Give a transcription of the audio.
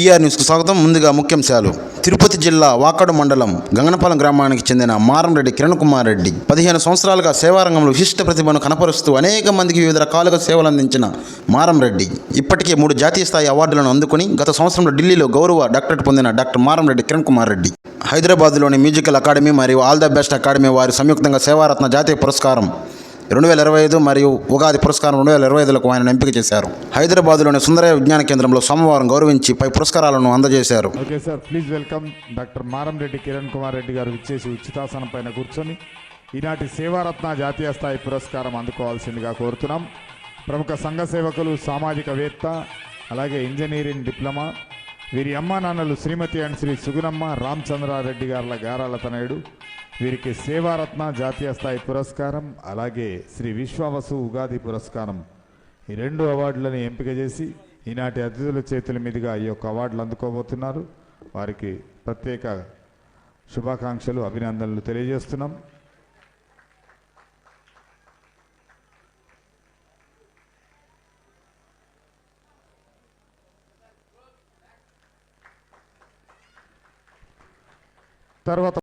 PR న్యూస్కు స్వాగతం. ముందుగా ముఖ్యాంశాలు. తిరుపతి జిల్లా వాకాడు మండలం గంగనపాలెం గ్రామానికి చెందిన మారంరెడ్డి కిరణ్ కుమార్ రెడ్డి 15 సంవత్సరాలుగా సేవారంగంలో విశిష్ట ప్రతిభను కనపరుస్తూ అనేక మందికి వివిధ రకాలుగా సేవలు అందించిన మారంరెడ్డి ఇప్పటికే 3 జాతీయ స్థాయి అవార్డులను అందుకుని గత సంవత్సరంలో ఢిల్లీలో గౌరవ డాక్టరేట్ పొందిన డాక్టర్ మారంరెడ్డి కిరణ్ కుమార్ రెడ్డి హైదరాబాద్లోని మ్యూజికల్ అకాడమీ మరియు ఆల్ ద బెస్ట్ అకాడమీ వారి సంయుక్తంగా సేవారత్న జాతీయ పురస్కారం 2025 మరియు ఉగాది పురస్కారం 2025లకు ఆయన ఎంపిక చేశారు. హైదరాబాద్లోని సుందరయ్య విజ్ఞాన కేంద్రంలో సోమవారం గౌరవించి పై పురస్కారాలను అందజేశారు. Okay sir, please welcome doctor Maramreddy Kiran Kumar Reddy గారు ఇచ్చేసి ఉచితాసనం పైన కూర్చొని ఈనాటి సేవారత్న జాతీయ స్థాయి పురస్కారం అందుకోవాల్సిందిగా కోరుతున్నాం. ప్రముఖ సంఘ సేవకులు, సామాజికవేత్త, అలాగే ఇంజనీరింగ్ డిప్లొమా. వీరి అమ్మా నాన్నలు శ్రీమతి అండ్ శ్రీ సుగుణమ్మ రామచంద్రారెడ్డి గారుల గారాల తనయుడు. వీరికి సేవారత్న జాతీయ స్థాయి పురస్కారం, అలాగే శ్రీ విశ్వావసు ఉగాది పురస్కారం, ఈ 2 అవార్డులను ఎంపిక చేసి ఈనాటి అతిథుల చేతుల మీదుగా ఈ యొక్క అవార్డులు అందుకోబోతున్నారు. వారికి ప్రత్యేక శుభాకాంక్షలు, అభినందనలు తెలియజేస్తున్నాం. తర్వాత